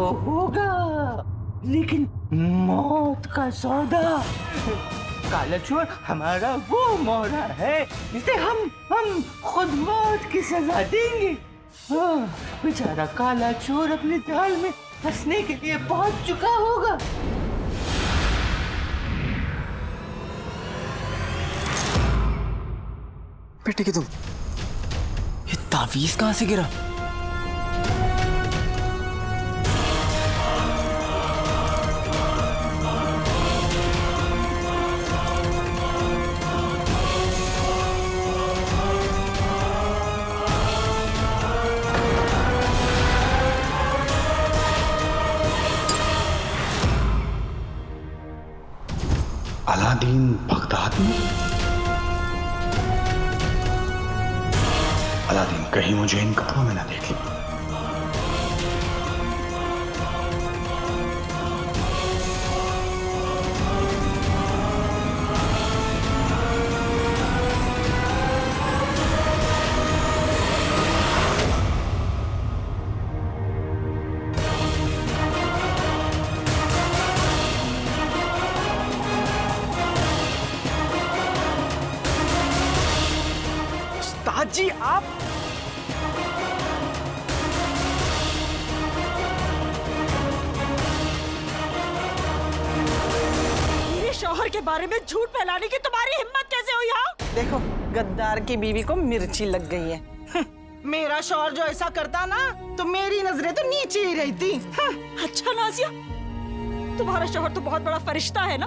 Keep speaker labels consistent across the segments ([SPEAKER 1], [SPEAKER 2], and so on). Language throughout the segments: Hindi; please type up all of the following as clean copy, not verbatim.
[SPEAKER 1] तो होगा, लेकिन मौत का सौदा। काला चोर हमारा वो मोहरा है जिसे हम खुद मौत की सजा देंगे। हाँ, बेचारा काला चोर अपने जाल में फंसने के लिए पहुंच चुका होगा।
[SPEAKER 2] बेटे की तुम, ये तावीज कहां से गिरा?
[SPEAKER 3] अलादीन बगदाद में? अलादीन कहीं मुझे इन कपड़ों में ना देख ली।
[SPEAKER 2] उस्ताद जी आप
[SPEAKER 4] मेरे शौहर के बारे में झूठ फैलाने की तुम्हारी हिम्मत कैसे हुई? हाँ,
[SPEAKER 5] देखो, गद्दार की बीवी को मिर्ची लग गई है। मेरा शौहर जो ऐसा करता ना, तो मेरी नजरें तो नीचे ही रहती।
[SPEAKER 4] अच्छा नाजिया, तुम्हारा शौहर तो बहुत बड़ा फरिश्ता है ना।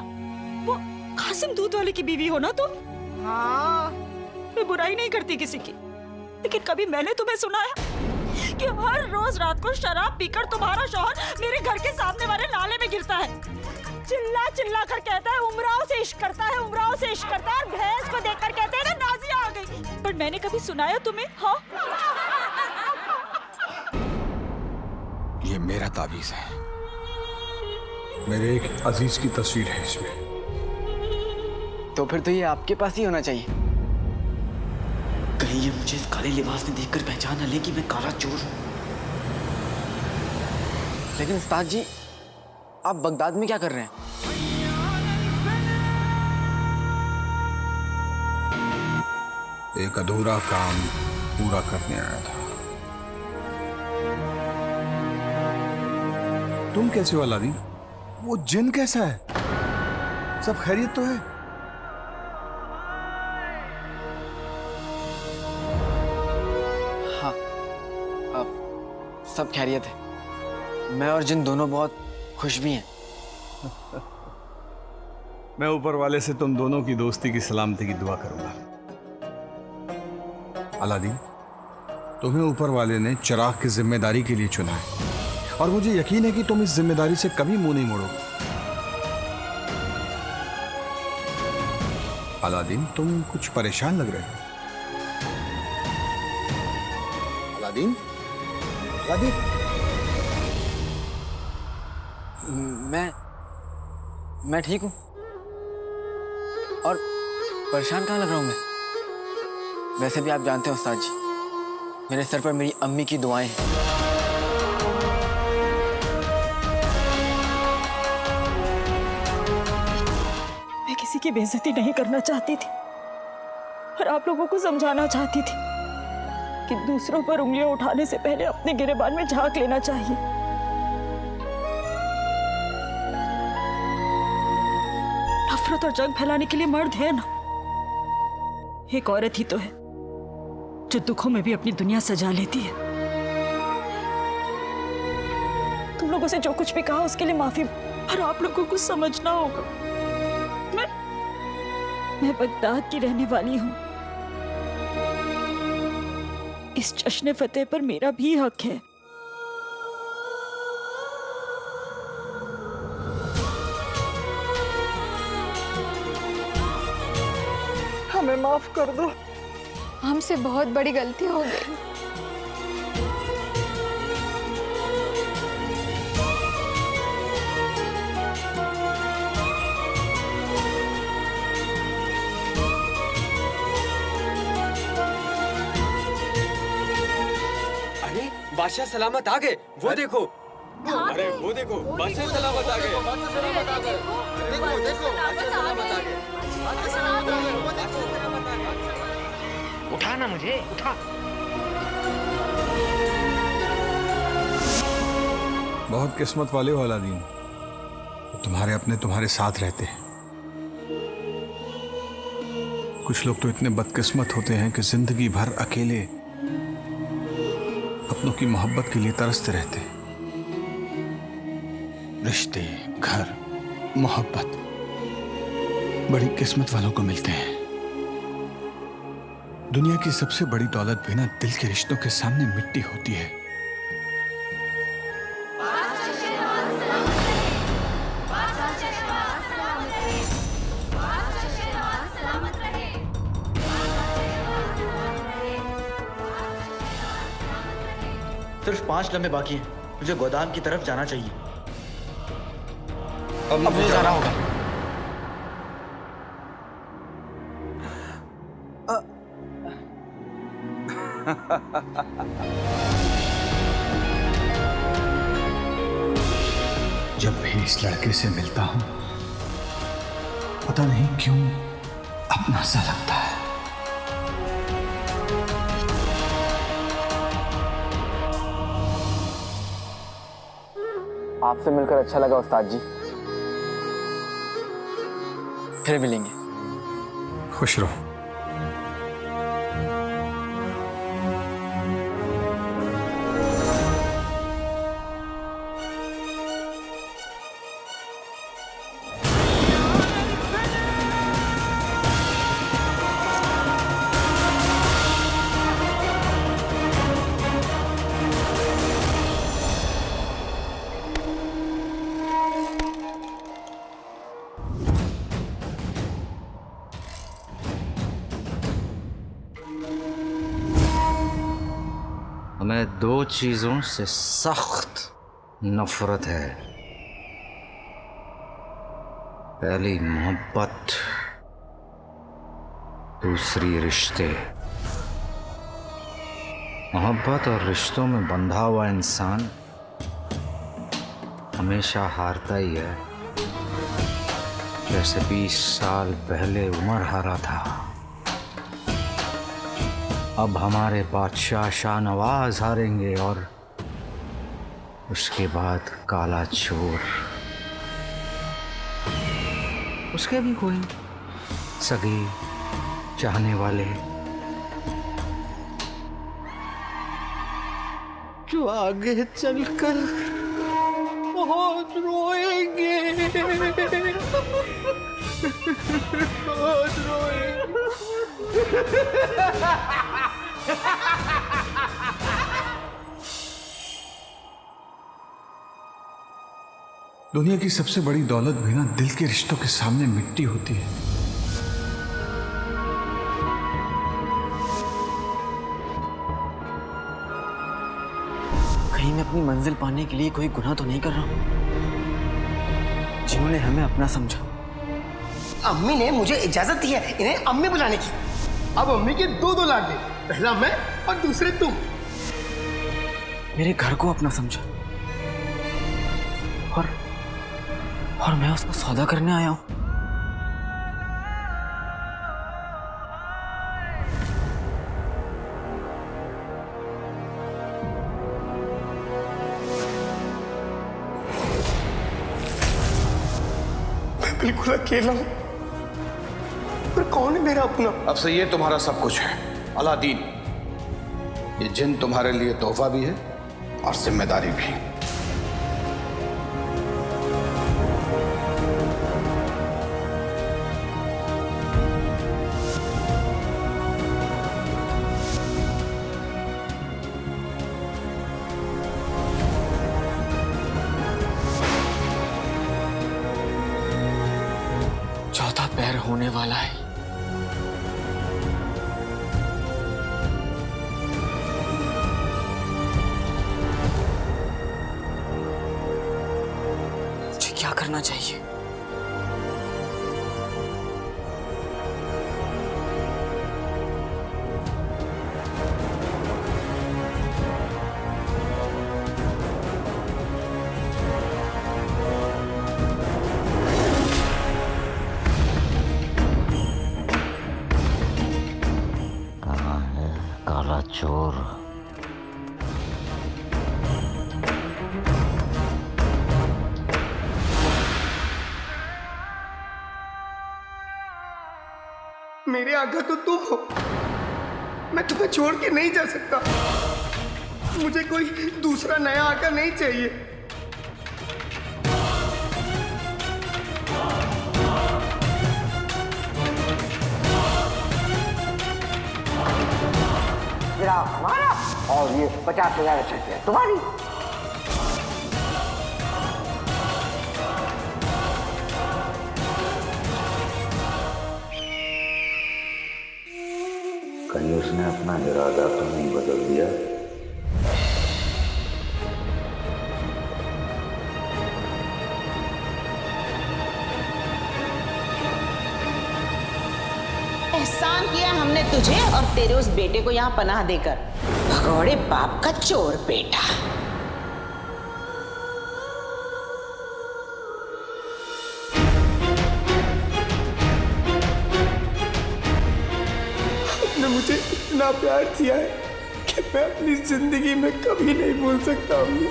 [SPEAKER 4] वो कासिम दूध वाले की बीवी हो ना तुम।
[SPEAKER 5] हाँ,
[SPEAKER 4] मैं बुराई नहीं करती किसी की, लेकिन कभी मैंने तुम्हें सुनाया कि हर रोज रात को शराब पीकर तुम्हारा शौहर मेरे घर के सामने वाले नाले में गिरता है, चिल्ला चिल्ला कर कहता है उमराव से इश्क करता है, उमराव से इश्क करता है, और भैंस को देखकर कहते हैं ना नाजिया आ गई। पर मैंने कभी सुनाया तुम्हें? हाँ,
[SPEAKER 6] ये मेरा तावीज है, मेरे एक अजीज की तस्वीर है इसमें।
[SPEAKER 2] तो फिर तो ये आपके पास ही होना चाहिए। कहीं ये मुझे इस काले लिबास में देखकर पहचान न ले कि मैं काला चोर हूं। लेकिन उस्ताद जी, आप बगदाद में क्या कर रहे हैं?
[SPEAKER 6] एक अधूरा काम पूरा करने आया था। तुम कैसे हो अलादीन? वो जिन कैसा है? सब खैरियत तो है?
[SPEAKER 2] हाँ, अब सब खैरियत है। मैं और जिन दोनों बहुत खुश भी हैं।
[SPEAKER 6] मैं ऊपर वाले से तुम दोनों की दोस्ती की सलामती की दुआ करूंगा। अलादीन, तुम्हें ऊपर वाले ने चिराग की जिम्मेदारी के लिए चुना है, और मुझे यकीन है कि तुम इस जिम्मेदारी से कभी मुंह नहीं मोड़ोगे। अलादीन, तुम कुछ परेशान लग रहे हो। अलादीन, अलादीन,
[SPEAKER 2] मैं ठीक हूं। और परेशान कहाँ लग रहा हूं मैं? वैसे भी आप जानते हैं उस्ताद जी, मेरे सर पर मेरी अम्मी की दुआएं हैं।
[SPEAKER 4] मैं किसी की बेइज्जती नहीं करना चाहती थी, और आप लोगों को समझाना चाहती थी कि दूसरों पर उंगलियां उठाने से पहले अपने गिरेबान में झांक लेना चाहिए। नफरत और जंग फैलाने के लिए मर्द है ना, एक औरत ही तो है जो दुखों में भी अपनी दुनिया सजा लेती है। तुम लोगों से जो कुछ भी कहा उसके लिए माफी, और आप लोगों को समझना होगा मैं बगदाद की रहने वाली हूं। इस जश्न फतेह पर मेरा भी हक है।
[SPEAKER 5] हमें माफ कर दो।
[SPEAKER 7] हमसे बहुत बड़ी गलती हो गई।
[SPEAKER 8] अरे बादशाह सलामत आ गए, वो देखो।
[SPEAKER 2] अरे वो देखो बस से सलामत आ गए, बस से सलामत आ गए। देखो देखो बस से सलामत आ गए, बस से सलामत आ गए, वो देखो।
[SPEAKER 1] उठा ना मुझे, उठा।
[SPEAKER 6] बहुत किस्मत वाले हो अलादीन, तुम्हारे अपने तुम्हारे साथ रहते हैं। कुछ लोग तो इतने बदकिस्मत होते हैं कि जिंदगी भर अकेले अपनों की मोहब्बत के लिए तरसते रहते हैं। रिश्ते, घर, मोहब्बत बड़ी किस्मत वालों को मिलते हैं। दुनिया की सबसे बड़ी दौलत भी ना दिल के रिश्तों के सामने मिट्टी होती है।
[SPEAKER 8] सिर्फ 5 लम्हे बाकी हैं। मुझे गोदाम की तरफ जाना चाहिए।
[SPEAKER 3] अब मुझे जाना होगा।
[SPEAKER 6] जब भी इस लड़के से मिलता हूं, पता नहीं क्यों अपना सा लगता है।
[SPEAKER 2] आपसे मिलकर अच्छा लगा उस्ताद जी, फिर मिलेंगे।
[SPEAKER 6] खुश रहो।
[SPEAKER 3] हमें 2 चीजों से सख्त नफरत है। पहली मोहब्बत, दूसरी रिश्ते। मोहब्बत और रिश्तों में बंधा हुआ इंसान हमेशा हारता ही है। जैसे 20 साल पहले उमर हारा था, अब हमारे बादशाह शाहनवाज हारेंगे और उसके बाद काला चोर। उसके भी कोई सगे चाहने वाले जो आगे चलकर बहुत रोएंगे, बहुत रोएंगे।
[SPEAKER 6] दुनिया की सबसे बड़ी दौलत भी ना दिल के रिश्तों के सामने मिट्टी होती है।
[SPEAKER 2] कहीं मैं अपनी मंजिल पाने के लिए कोई गुनाह तो नहीं कर रहा हूं? जिन्होंने हमें अपना समझा।
[SPEAKER 9] अम्मी ने मुझे इजाजत दी है इन्हें अम्मी बुलाने की। अब अम्मी के 2 लाडले, पहला मैं और दूसरे तुम।
[SPEAKER 2] मेरे घर को अपना समझा और मैं उसका सौदा करने आया हूं।
[SPEAKER 9] मैं बिल्कुल अकेला हूं, पर कौन है मेरा अपना?
[SPEAKER 3] अब से ये तुम्हारा सब कुछ है अलादीन। ये जिन तुम्हारे लिए तोहफा भी है और जिम्मेदारी भी।
[SPEAKER 2] चौथा पैर होने वाला है। मुझे क्या करना चाहिए?
[SPEAKER 9] मेरे आका तो तुम हो। मैं तुम्हें छोड़ के नहीं जा सकता। मुझे कोई दूसरा नया आका नहीं चाहिए।
[SPEAKER 10] हमारा और ये 50,000 रुपये तुम्हारी।
[SPEAKER 11] कहीं उसने अपना इरादा तो नहीं बदल दिया?
[SPEAKER 5] एहसान किया हमने तुझे और तेरे उस बेटे को यहाँ पनाह देकर। भगोड़े बाप का चोर बेटा।
[SPEAKER 9] आपने मुझे इतना प्यार दिया है कि मैं अपनी जिंदगी में कभी नहीं भूल सकता अम्मी।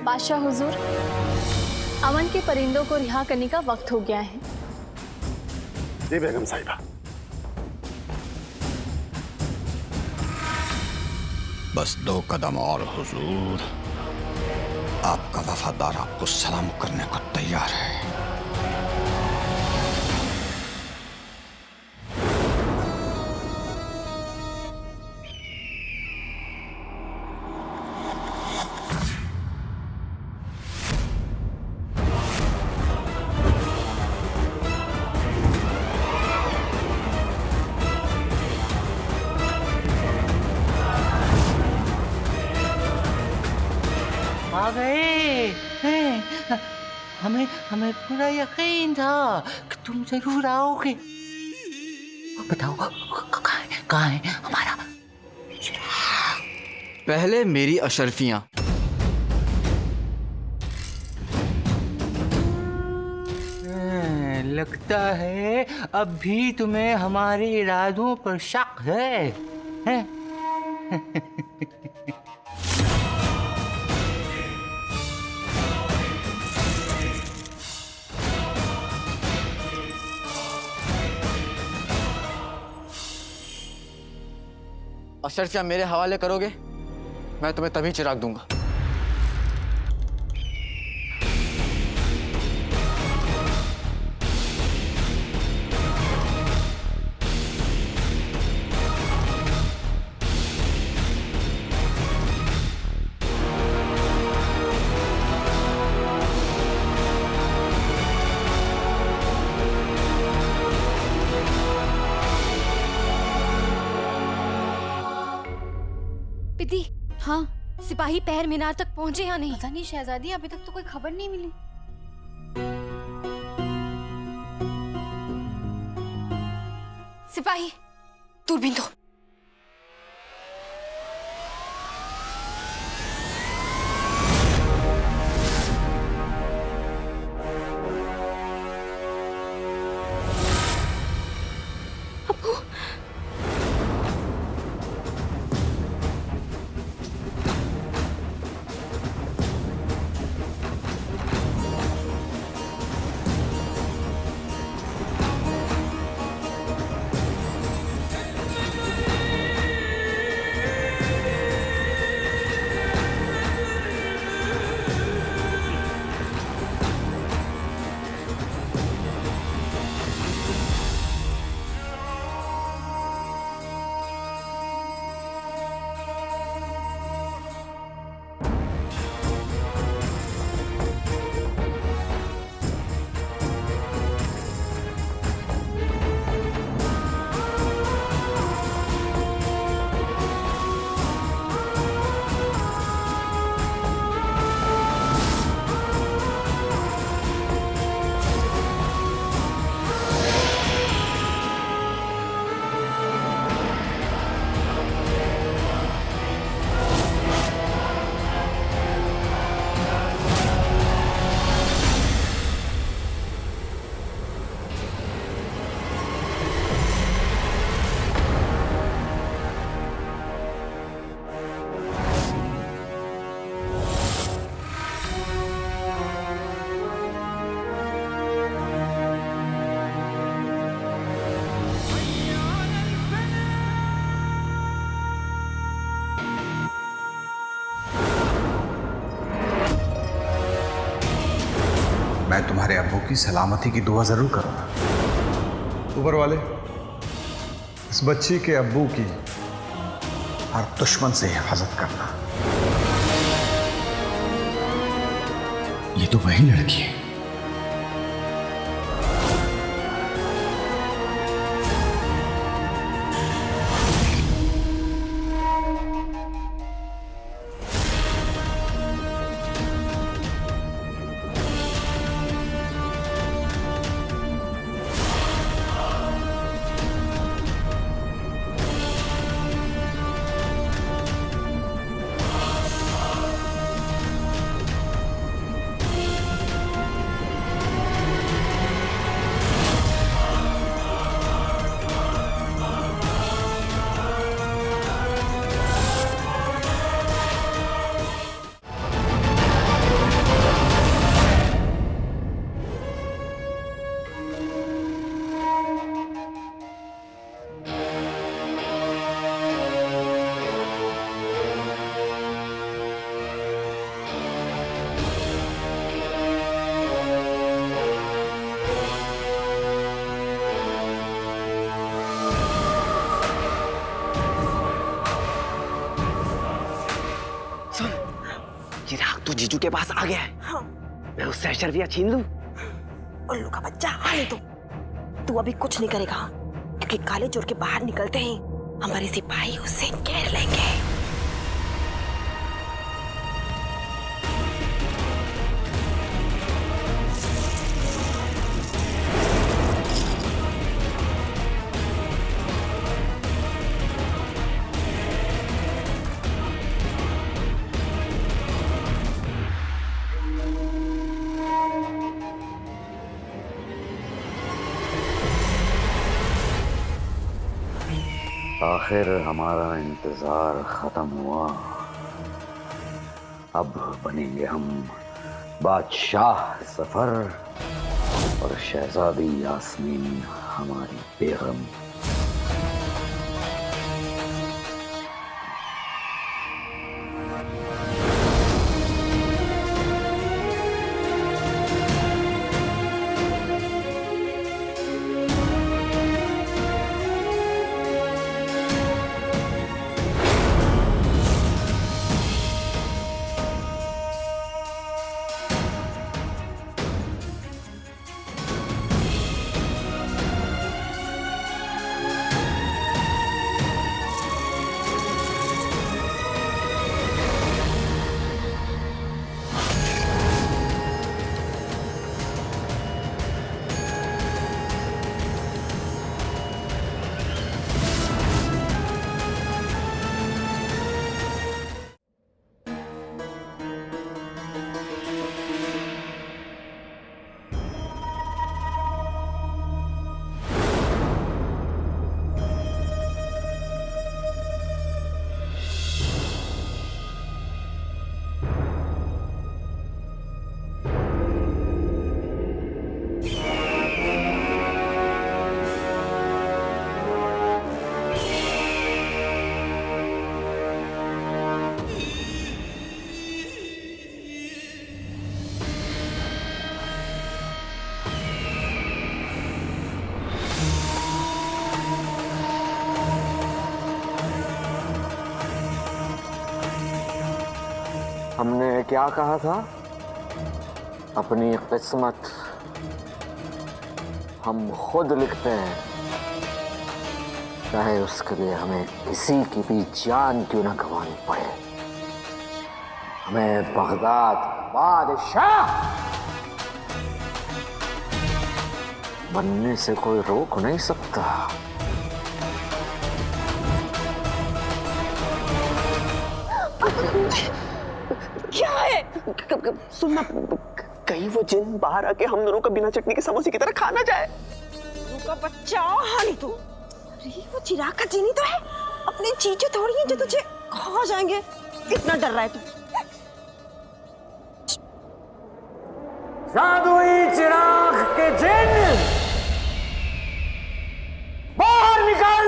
[SPEAKER 7] बादशाह हुजूर, अमन के परिंदों को रिहा करने का वक्त हो गया है।
[SPEAKER 11] जी बेगम साहिबा।
[SPEAKER 3] बस 2 कदम और हुजूर, आपका वफादार आपको सलाम करने को तैयार है।
[SPEAKER 1] आ गए हैं। हमें पूरा यकीन था कि तुम जरूर आओगे। बताओ कहाँ है हमारा?
[SPEAKER 2] पहले मेरी अशरफियां।
[SPEAKER 1] लगता है अब भी तुम्हें हमारे इरादों पर शक है, हैं?
[SPEAKER 2] अशरफियां मेरे हवाले करोगे, मैं तुम्हें तभी चिराग दूंगा।
[SPEAKER 7] पिती,
[SPEAKER 12] हाँ,
[SPEAKER 7] सिपाही पहर मीनार तक पहुंचे या नहीं?
[SPEAKER 12] पता नहीं शहजादी, अभी तक तो कोई खबर नहीं मिली।
[SPEAKER 7] सिपाही, दूरबीन दो।
[SPEAKER 6] मैं तुम्हारे अब्बू की सलामती की दुआ जरूर करूंगा। ऊपर वाले इस बच्ची के अब्बू की हर दुश्मन से हिफाजत करना। ये तो वही लड़की है।
[SPEAKER 9] चिराग तो जीजू के पास आ गया है। हाँ। मैं उससे अशरफिया छीन लूं।
[SPEAKER 5] उल्लू का बच्चा आने दो। तू अभी कुछ नहीं करेगा क्योंकि काले चोर के बाहर निकलते ही हमारे सिपाही उसे घेर लेंगे।
[SPEAKER 11] आखिर हमारा इंतजार खत्म हुआ। अब बनेंगे हम बादशाह सफर और शहजादी यास्मीन हमारी बेगम।
[SPEAKER 10] हमने क्या कहा था? अपनी किस्मत हम खुद लिखते हैं, चाहे उसके लिए हमें किसी की भी जान क्यों ना गंवानी पड़े। हमें बगदाद बादशाह बनने से कोई रोक नहीं सकता।
[SPEAKER 5] क्या है?
[SPEAKER 9] सुनना, कहीं वो जिन बाहर आके हम दोनों को बिना चटनी के समोसे की तरह खाना जाए।
[SPEAKER 5] उल्लू का बच्चा हानी तू। अरे वो चिराग का जीनी तो है, अपने जीजू थोड़ी है जो तुझे खा जाएंगे। इतना डर रहा है तू?
[SPEAKER 10] जादुई चिराग के जिन, बाहर निकल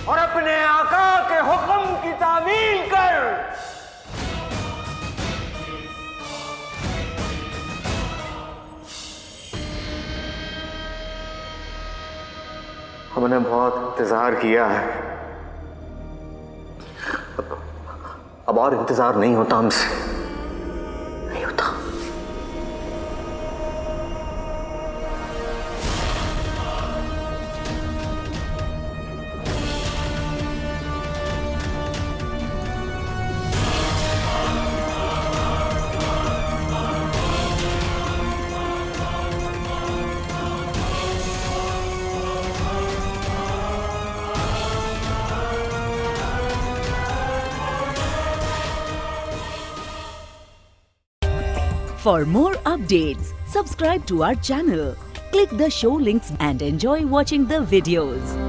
[SPEAKER 10] और अपने आका के हुक्म की तामील कर। ने बहुत इंतजार किया है, अब और इंतजार नहीं होता हमसे, नहीं होता।
[SPEAKER 13] For more updates, subscribe to our channel, click the show links and enjoy watching the videos.